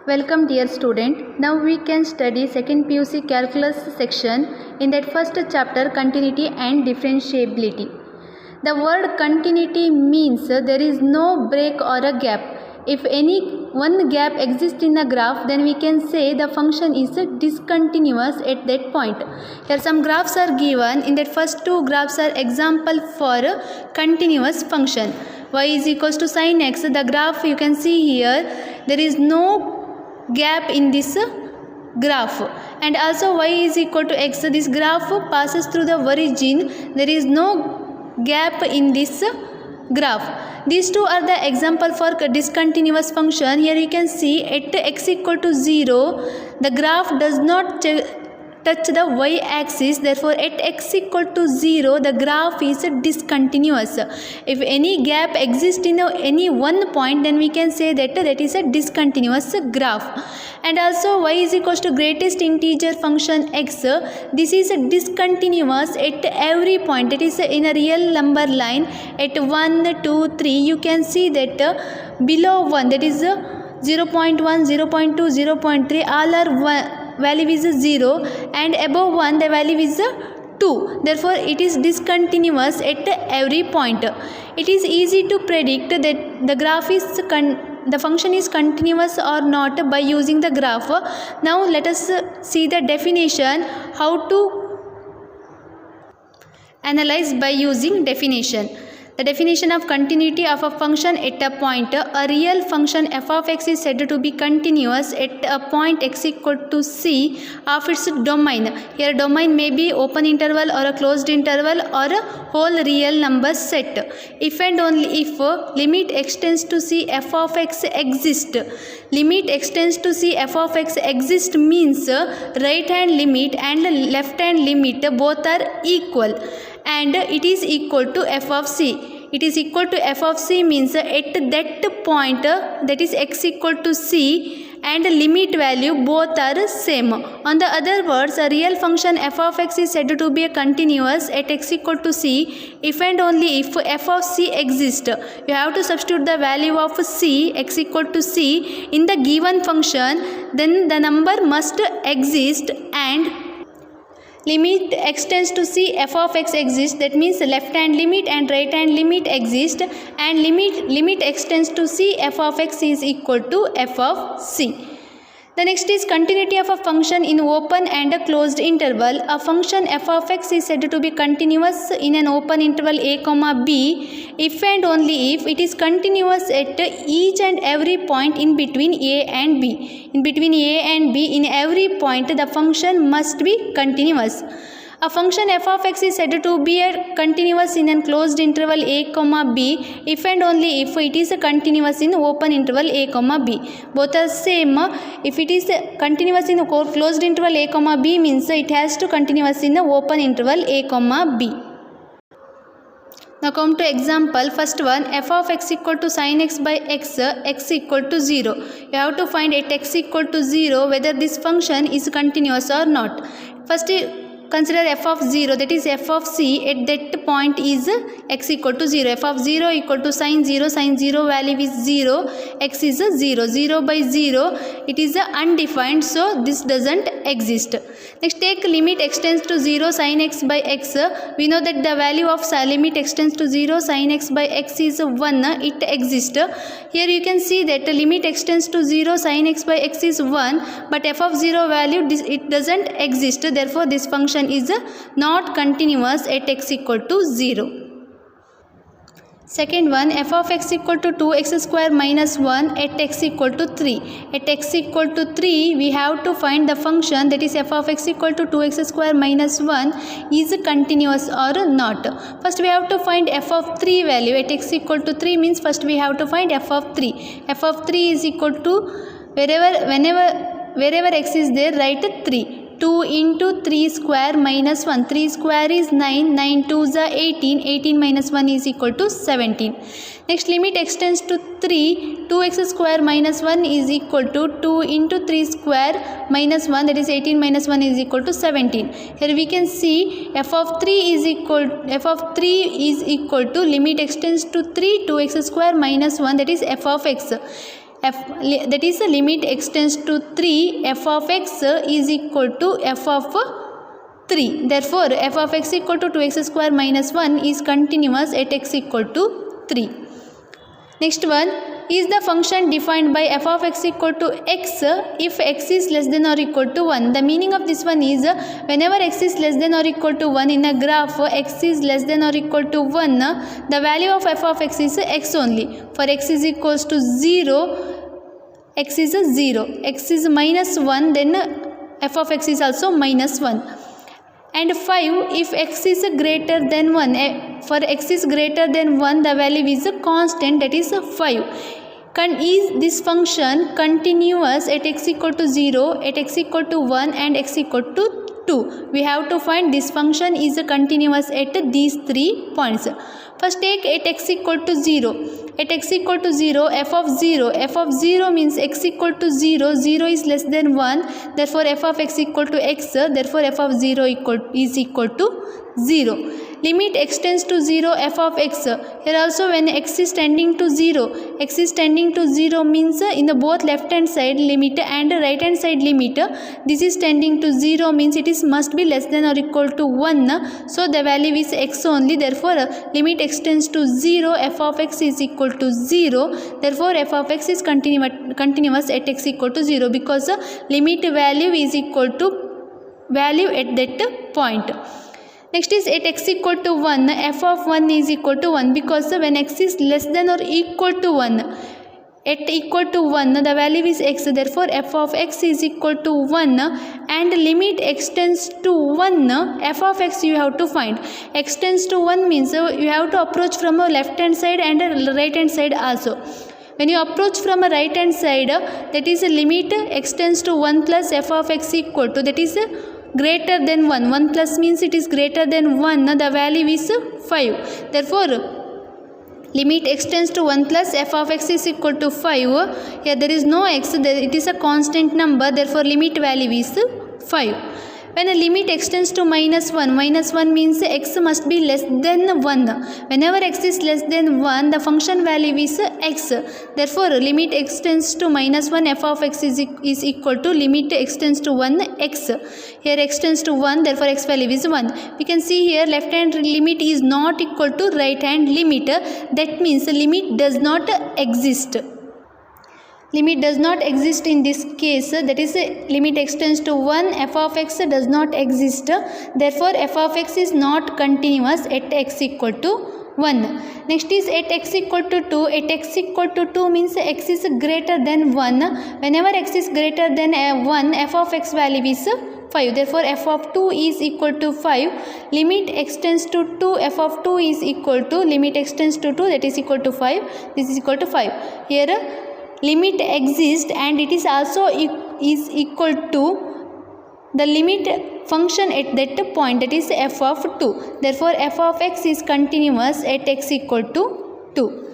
Welcome dear student. Now we can study second PUC calculus section. In that first chapter, continuity and differentiability. The word continuity means there is no break or a gap. If any one gap exists in a graph, then we can say the function is discontinuous at that point. Here some graphs are given. In that first two graphs are example for continuous function. Y is equals to sin x. The graph you can see here, there is no gap in this graph, and also y is equal to x. This graph passes through the origin. There is no gap in this graph. These two are the example for discontinuous function. Here you can see at x equal to 0, the graph does not touch the y-axis. Therefore, at x equal to 0, the graph is discontinuous. If any gap exists in any one point, then we can say that that is a discontinuous graph. And also, y is equals to greatest integer function x. This is discontinuous at every point. That is in a real number line at 1, 2, 3. You can see that below 1, that is 0.1, 0.2, 0.3, all are value is 0, and above 1 the value is 2. Therefore, it is discontinuous at every point. It is easy to predict that the graph is the function is continuous or not by using the graph. Now let us see the definition, how to analyze by using definition. The definition of continuity of a function at a point. A real function f of x is said to be continuous at a point x equal to c of its domain. Here domain may be open interval or a closed interval or a whole real number set. If and only if limit extends to c f of x exists. Limit extends to c f of x exists means right hand limit and left hand limit both are equal, and it is equal to f of c. It is equal to f of c means at that point, that is x equal to c, and limit value both are same. On the other words, a real function f of x is said to be a continuous at x equal to c if and only if f of c exists. You have to substitute the value of c, x equal to c, in the given function. Then the number must exist and limit extends to c f of x exists. That means left hand limit and right hand limit exist, and limit extends to c f of x is equal to f of c. The next is continuity of a function in open and a closed interval. A function f of x is said to be continuous in an open interval a comma b if and only if it is continuous at each and every point in between a and b. In between a and b, in every point, the function must be continuous. A function f of x is said to be a continuous in a closed interval a comma b if and only if it is a continuous in open interval a comma b. Both are same. If it is continuous in a closed interval a comma b, means it has to continuous in the open interval a comma b. Now come to example. First one, f of x equal to sin x by x, x equal to 0. You have to find at x equal to 0 whether this function is continuous or not. First, consider f of 0, that is f of c at that point is x equal to 0. F of 0 equal to sin 0 value is 0, x is 0. 0 by 0, it is undefined, so this doesn't exist. Next, take limit extends to 0 sin x by x. We know that the value of limit extends to 0 sin x by x is 1. It exists. Here you can see that the limit extends to 0 sin x by x is 1, but f of 0 value it doesn't exist. Therefore, this function is not continuous at x equal to 0. Second one, f of x equal to 2x square minus 1 at x equal to 3. At x equal to 3, we have to find the function, that is f of x equal to 2x square minus 1 is continuous or not. First we have to find f of 3 value. At x equal to 3 means first we have to find f of 3. F of 3 is equal to wherever x is there, write 3. 2 into 3 square minus 1. 3 square is 9. 9 2s are 18. 18 minus 1 is equal to 17. Next, limit extends to 3. 2x square minus 1 is equal to 2 into 3 square minus 1, that is 18 minus 1 is equal to 17. Here we can see f of 3 is equal to limit extends to 3 2x square minus 1, that is f of x. that is limit x tends to 3, f of x is equal to f of 3. Therefore, f of x equal to 2x square minus 1 is continuous at x equal to 3. Next one, is the function defined by f of x equal to x if x is less than or equal to 1. The meaning of this one is whenever x is less than or equal to 1 in a graph, x is less than or equal to 1, the value of f of x is x only. For x is equals to 0, x is 0. X is minus 1, then f of x is also minus 1. And 5, if x is greater than 1, for x is greater than 1, the value is a constant, that is 5. Is this function continuous at x equal to 0, at x equal to 1 and x equal to 2? We have to find this function is continuous at these 3 points. First take at x equal to 0. At x equal to 0, f of 0 means x equal to 0, 0 is less than 1, therefore f of x equal to x, therefore f of 0 is equal to 0. Limit x tends to 0, f of x. Here also when x is tending to 0, x is tending to 0 means in the both left hand side limit and right hand side limit, this is tending to 0 means it is must be less than or equal to 1. So the value is x only, therefore limit x tends to 0, f of x is equal to 0, therefore f of x is continuous at x equal to 0 because limit value is equal to value at that point. Next is at x equal to 1, f of 1 is equal to 1 because when x is less than or equal to 1, at equal to 1 the value is x, therefore f of x is equal to 1 and limit x tends to 1, f of x you have to find. X tends to 1 means you have to approach from a left hand side and a right hand side also. When you approach from a right hand side, that is a limit x tends to 1 plus f of x equal to, that is greater than 1. 1 plus means it is greater than 1, the value is 5. Therefore, limit x tends to 1 plus f of x is equal to 5. Here there is no x, it is a constant number, therefore limit value is 5. When a limit x tends to minus 1 means x must be less than 1. Whenever x is less than 1, the function value is x. Therefore, limit x tends to minus 1, f of x is equal to limit x tends to 1, x. Here x tends to 1, therefore x value is 1. We can see here left hand limit is not equal to right hand limit. That means the limit does not exist. Limit does not exist in this case, that is limit x tends to 1, f of x does not exist, therefore f of x is not continuous at x equal to 1. Next is at x equal to 2. At x equal to 2 means x is greater than 1. Whenever x is greater than 1, f of x value is 5. Therefore, f of 2 is equal to 5. Limit x tends to 2, f of 2 is equal to, limit x tends to 2, that is equal to 5. This is equal to 5. Here limit exists and it is also is equal to the limit function at that point, that is f of 2. Therefore, f of x is continuous at x equal to 2.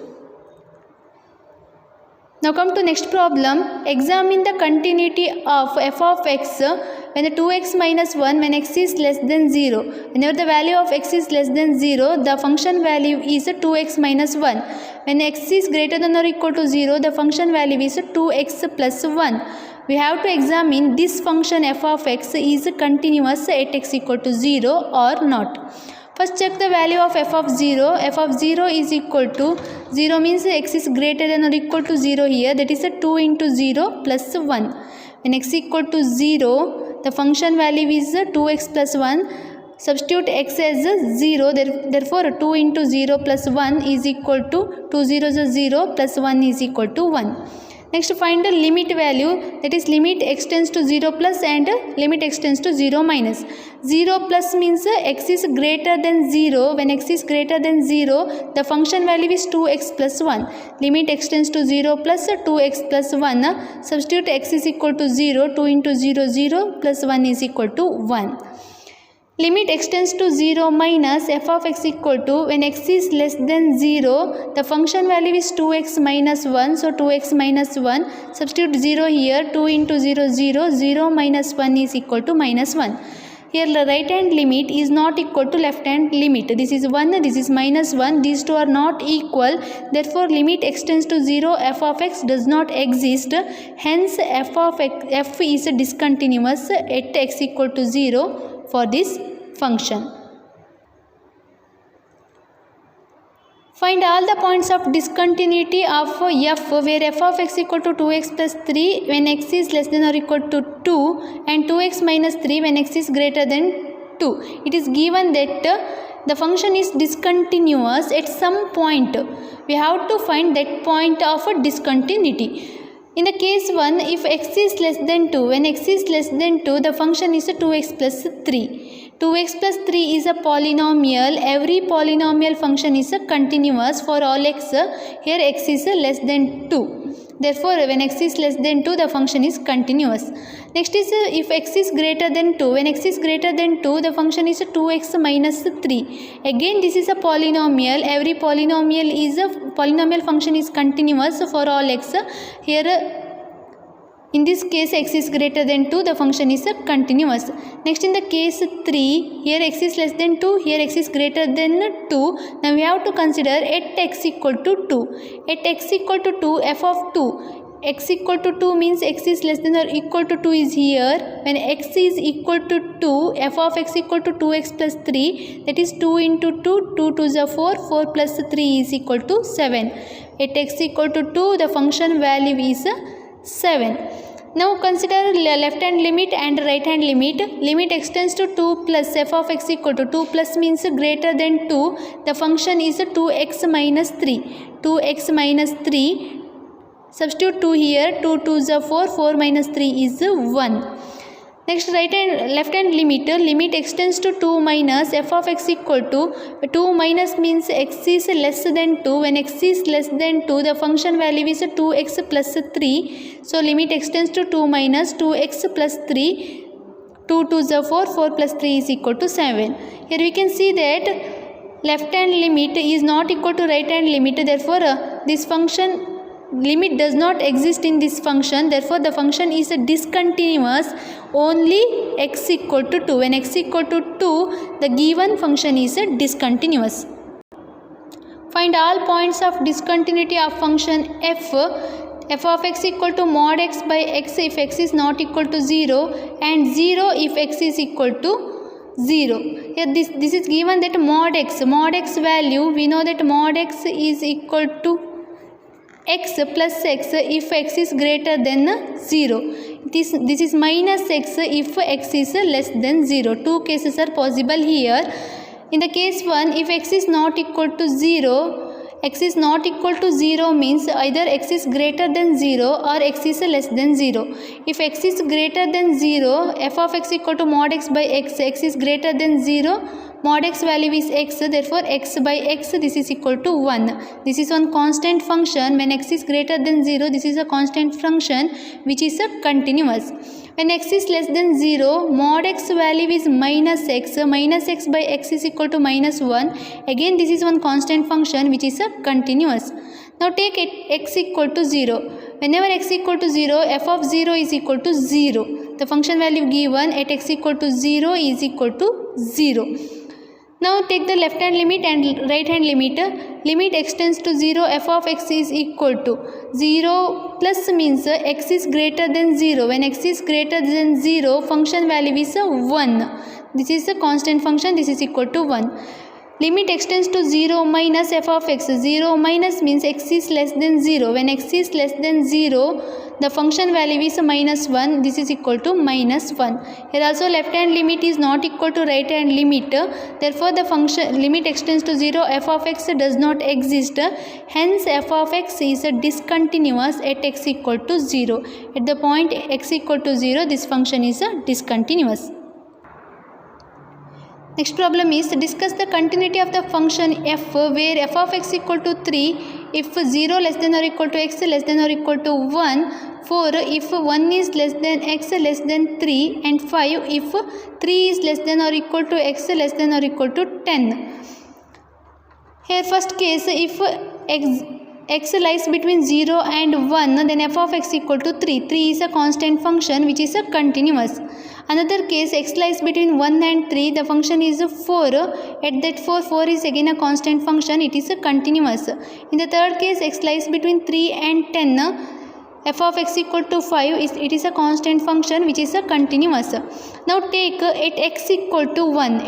Now come to next problem. Examine the continuity of f of x when the 2x minus 1 when x is less than 0. Whenever the value of x is less than 0, the function value is 2x minus 1. When x is greater than or equal to 0, the function value is 2x plus 1. We have to examine this function f of x is continuous at x equal to 0 or not. First check the value of f of 0. F of 0 is equal to 0 means x is greater than or equal to 0 here, that is 2 into 0 plus 1. When x equal to 0, the function value is 2x plus 1. Substitute x as 0, therefore 2 into 0 plus 1 is equal to 2 zeros is 0 plus 1 is equal to 1. Next find the limit value, that is limit x tends to 0 plus and limit x tends to 0 minus. 0 plus means x is greater than 0. When x is greater than 0, the function value is 2x plus 1. Limit x tends to 0 plus 2x plus 1. Substitute x is equal to 0. 2 into 0, 0 plus 1 is equal to 1. Limit x tends to 0 minus f of x equal to, when x is less than 0, the function value is 2x minus 1. So 2x minus 1. Substitute 0 here. 2 into 0, 0. 0 minus 1 is equal to minus 1. Here the right hand limit is not equal to left hand limit. This is 1, this is minus 1. These two are not equal. Therefore, limit extends to 0. F of x does not exist. Hence, f is discontinuous at x equal to 0 for this function. Find all the points of discontinuity of f where f of x equal to 2x plus 3 when x is less than or equal to 2 and 2x minus 3 when x is greater than 2. It is given that the function is discontinuous at some point. We have to find that point of discontinuity. In the case 1, if x is less than 2, when x is less than 2, the function is 2x plus 3. 2x plus 3 is a polynomial. Every polynomial function is continuous for all x. Here x is less than 2. Therefore, when x is less than 2, the function is continuous. Next is if x is greater than 2. When x is greater than 2, the function is 2x minus 3. Again, this is a polynomial. Every polynomial function is continuous for all x. Here, in this case, x is greater than 2, the function is continuous. Next, in the case 3, here x is less than 2, here x is greater than 2. Now, we have to consider at x equal to 2. At x equal to 2, f of 2. X equal to 2 means x is less than or equal to 2 is here. When x is equal to 2, f of x equal to 2x plus 3. That is 2 into 2, 2 to the 4, 4 plus 3 is equal to 7. At x equal to 2, the function value is 7. Now consider left hand limit and right hand limit. Limit extends to 2 plus f of x equal to 2 plus means greater than 2. The function is 2x minus 3. 2x minus 3. Substitute 2 here. 2 to the 4. 4 minus 3 is 1. Next left hand limit. Limit extends to 2 minus f of x equal to 2 minus means x is less than 2. When x is less than 2, the function value is 2x plus 3. So limit extends to 2 minus 2x plus 3. 2 to the 4. 4 plus 3 is equal to 7. Here we can see that left hand limit is not equal to right hand limit. Therefore, this function limit does not exist in this function. Therefore, the function is discontinuous only x equal to 2. When x equal to 2, the given function is discontinuous. Find all points of discontinuity of function f. F of x equal to mod x by x if x is not equal to 0 and 0 if x is equal to 0. Here this is given that mod x value, we know that mod x is equal to x plus x if x is greater than 0. This is minus x if x is less than 0. Two cases are possible here. In the case 1, if x is not equal to 0, x is not equal to 0 means either x is greater than 0 or x is less than 0. If x is greater than 0, f of x equal to mod x by x, x is greater than 0, mod x value is x, therefore x by x this is equal to 1. This is one constant function. When x is greater than 0, this is a constant function which is a continuous. When x is less than 0, mod x value is minus x by x is equal to minus 1. Again this is one constant function which is a continuous. Now take x equal to 0. Whenever x equal to 0, f of 0 is equal to 0. The function value given at x equal to 0 is equal to 0. Now take the left hand limit and right hand limit. Limit extends to 0, f of x is equal to 0 plus means x is greater than 0. When x is greater than 0, function value is 1. This is a constant function, this is equal to 1. Limit extends to 0 minus f of x. 0 minus means x is less than 0. When x is less than 0, the function value is minus 1. This is equal to minus 1. Here also left hand limit is not equal to right hand limit. Therefore, the function limit extends to 0. F of x does not exist. Hence, f of x is discontinuous at x equal to 0. At the point x equal to 0, this function is discontinuous. Next problem is discuss the continuity of the function f where f of x equal to 3 if 0 less than or equal to x less than or equal to 1, 4 if 1 is less than x less than 3 and 5 if 3 is less than or equal to x less than or equal to 10. Here first case if x x lies between 0 and 1, then f of x equal to 3. 3 is a constant function which is a continuous. Another case, x lies between 1 and 3, the function is 4. At that 4 is again a constant function, it is a continuous. In the third case, x lies between 3 and 10, f of x equal to 5, it is a constant function which is a continuous. Now take at x equal to 1,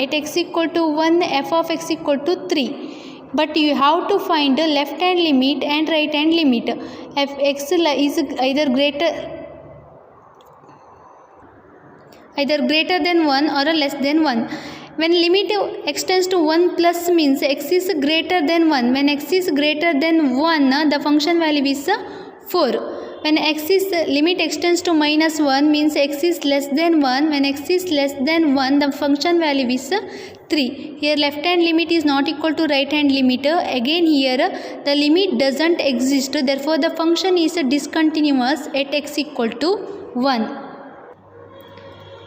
f of x equal to 3. But you have to find the left hand limit and right hand limit. If x is either greater than 1 or less than 1. When limit extends to 1 plus means x is greater than 1. When x is greater than 1, the function value is 4. When limit extends to minus 1 means x is less than 1. When x is less than 1, the function value is 3. Here left hand limit is not equal to right hand limit. Again here the limit doesn't exist. Therefore the function is discontinuous at x equal to 1.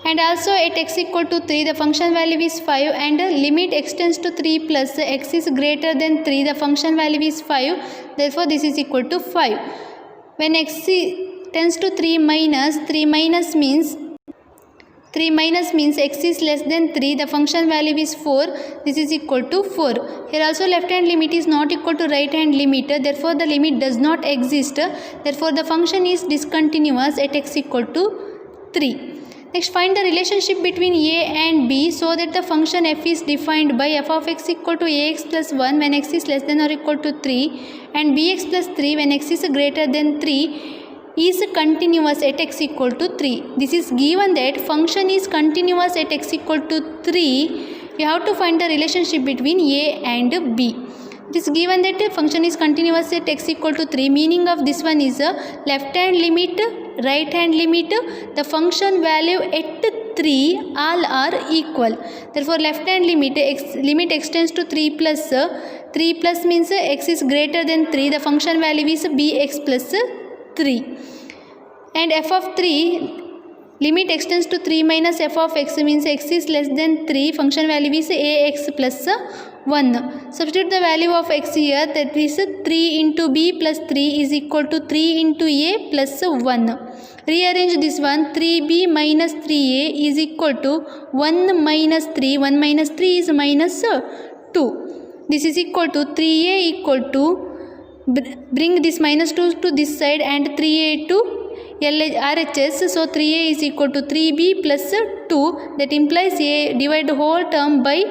And also at x equal to 3, the function value is 5, and limit extends to 3 plus x is greater than 3, the function value is 5. Therefore this is equal to 5. When x tends to 3 minus means x is less than 3, the function value is 4, this is equal to 4. Here also left hand limit is not equal to right hand limit, therefore the limit does not exist, therefore the function is discontinuous at x equal to 3. Next, find the relationship between a and b so that the function f is defined by f of x equal to ax plus 1 when x is less than or equal to 3 and bx plus 3 when x is greater than 3 is continuous at x equal to 3. This is given that function is continuous at x equal to 3. You have to find the relationship between a and b. It is given that function is continuous at x equal to 3. Meaning of this one is left hand limit, right hand limit, the function value at 3 all are equal. Therefore left hand limit extends to 3 plus. 3 plus means x is greater than 3. The function value is bx plus 3. And f of 3 limit extends to 3 minus f of x means x is less than 3. Function value is ax plus 1. Substitute the value of x here, that is 3 into b plus 3 is equal to 3 into a plus 1. Rearrange this one, 3b minus 3a is equal to 1 minus 3. 1 minus 3 is minus 2. This is equal to 3a equal to, bring this minus 2 to this side and 3a to RHS. So 3a is equal to 3b plus 2. That implies a divide the whole term by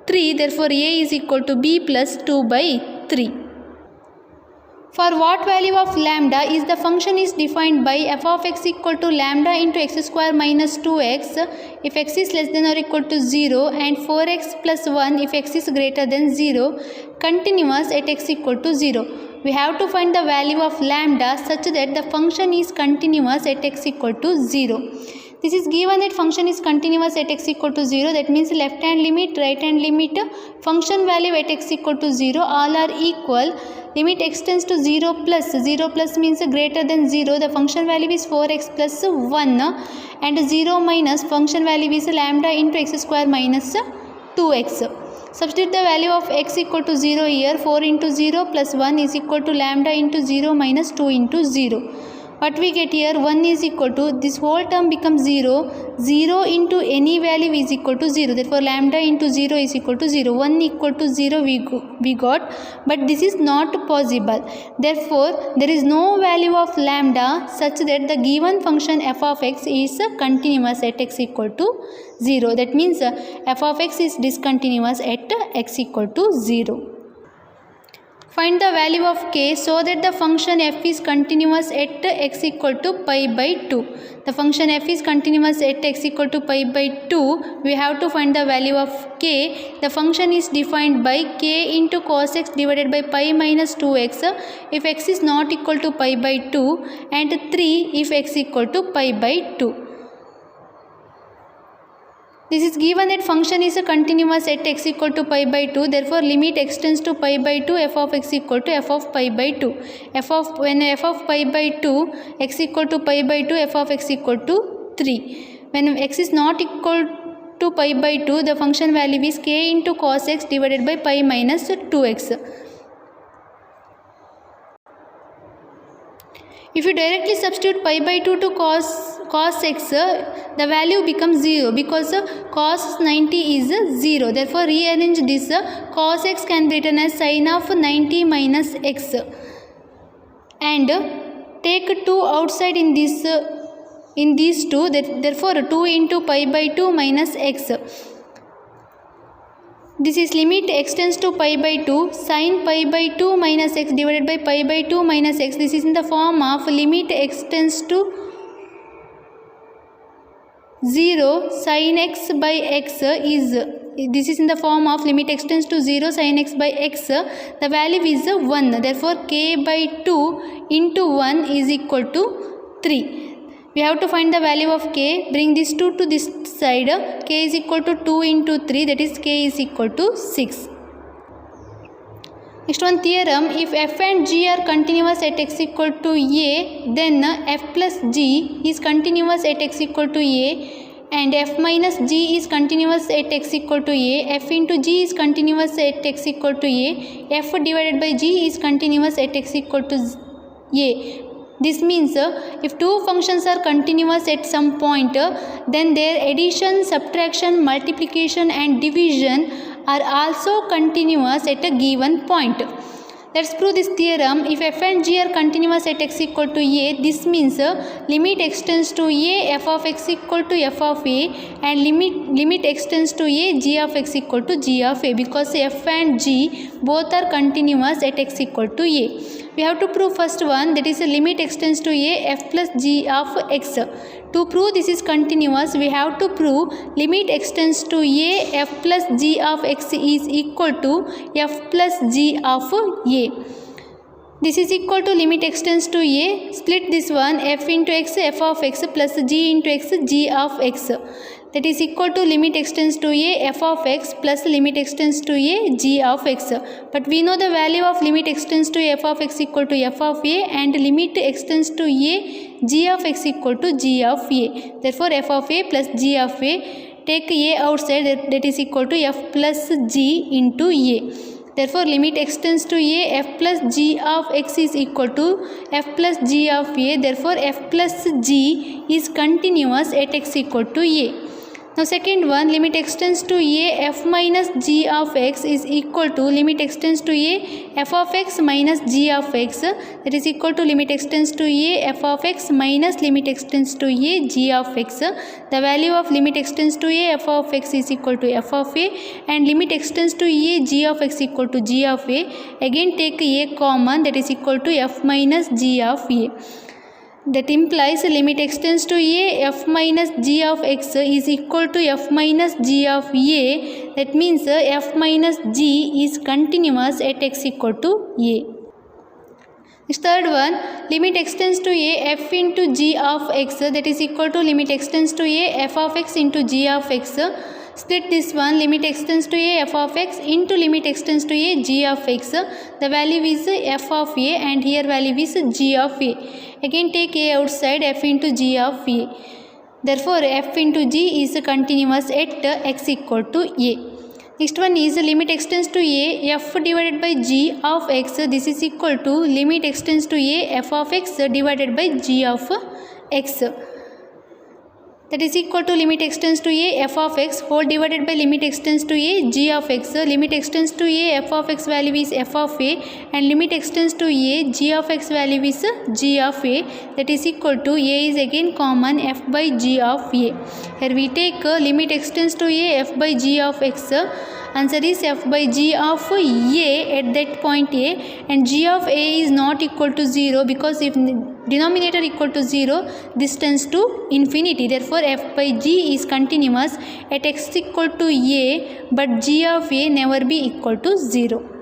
3. Therefore a is equal to b plus 2 by 3. For what value of lambda is the function is defined by f of x equal to lambda into x square minus 2x if x is less than or equal to 0 and 4x plus 1 if x is greater than 0, continuous at x equal to 0. We have to find the value of lambda such that the function is continuous at x equal to 0. This is given that function is continuous at x equal to 0. That means left hand limit, right hand limit, function value at x equal to 0 all are equal. Limit extends to 0 plus means greater than 0. The function value is 4x plus 1 and 0 minus function value is lambda into x square minus 2x. Substitute the value of x equal to 0 here. 4 into 0 plus 1 is equal to lambda into 0 minus 2 into 0. What we get here, 1 is equal to, this whole term becomes 0. 0 into any value is equal to 0. Therefore lambda into 0 is equal to 0. 1 equal to 0 we got, but this is not possible. Therefore there is no value of lambda such that the given function f of x is continuous at x equal to 0. That means f of x is discontinuous at x equal to 0. Find the value of k so that the function f is continuous at x equal to pi by 2. The function f is continuous at x equal to pi by 2. We have to find the value of k. The function is defined by k into cos x divided by pi minus 2x if x is not equal to pi by 2 and 3 if x equal to pi by 2. This is given that function is continuous at x equal to pi by 2. Therefore limit extends to pi by 2, f of x equal to f of pi by 2. When f of pi by 2, x equal to pi by 2, f of x equal to 3. When x is not equal to pi by 2, the function value is k into cos x divided by pi minus 2x. If you directly substitute pi by 2 to cos x, the value becomes 0 because cos 90 is 0. Therefore, rearrange this. Cos x can be written as sin of 90 minus x. And take 2 outside in this in these two. Therefore, 2 into pi by 2 minus x. This is limit x tends to pi by 2 sin pi by 2 minus x divided by pi by 2 minus x. This is in the form of limit x tends to 0 sin x by x is, this is in the form of limit x tends to 0 sin x by x. The value is 1. Therefore, k by 2 into 1 is equal to 3. We have to find the value of k. Bring this 2 to this side. K is equal to 2 into 3, that is k is equal to 6. Next one, theorem. If f and g are continuous at x equal to a, then f plus g is continuous at x equal to a, and f minus g is continuous at x equal to a. F into g is continuous at x equal to a. F divided by g is continuous at x equal to a. This means if two functions are continuous at some point, then their addition, subtraction, multiplication and division are also continuous at a given point. Let's prove this theorem. If f and g are continuous at x equal to a, this means limit x tends to a, f of x equal to f of a, and limit x tends to a, g of x equal to g of a, because f and g both are continuous at x equal to a. We have to prove first one, that is a limit x tends to a, f plus g of x. To prove this is continuous, we have to prove limit x tends to a, f plus g of x is equal to f plus g of a. This is equal to limit x tends to a, split this one, f into x, f of x plus g into x, g of x. That is equal to limit x tends to a, f of x plus limit x tends to a, g of x. But we know the value of limit x tends to f of x equal to f of a, and limit x tends to a, g of x equal to g of a. Therefore, f of a plus g of a, take a outside, that is equal to f plus g into a. Therefore, limit x tends to a, f plus g of x is equal to f plus g of a. Therefore, f plus g is continuous at x equal to a. Now, second one, limit x tends to a, f minus g of x is equal to limit x tends to a, f of x minus g of x, that is equal to limit x tends to a, f of x minus limit x tends to a, g of x. The value of limit x tends to a, f of x is equal to f of a, and limit x tends to a, g of x equal to g of a. Again take a common, that is equal to f minus g of a. That implies limit x tends to a, f minus g of x is equal to f minus g of a. That means f minus g is continuous at x equal to a. This third one, limit x tends to a, f into g of x, that is equal to limit x tends to a, f of x into g of x. Split this one, limit x tends to a, f of x into limit x tends to a, g of x. The value is f of a, and here value is g of a. Again take a outside, f into g of a. Therefore, f into g is continuous at x equal to a. Next one is limit x tends to a, f divided by g of x. This is equal to limit x tends to a, f of x divided by g of x. That is equal to limit x tends to a, f of x whole divided by limit x tends to a, g of x. Limit x tends to a, f of x value is f of a, and limit x tends to a, g of x value is g of a. That is equal to a is again common, f by g of a. Here we take limit x tends to a, f by g of x. Answer is f by g of a at that point a, and g of a is not equal to 0, because if denominator equal to 0, this tends to infinity. Therefore, f by g is continuous at x equal to a, but g of a never be equal to 0.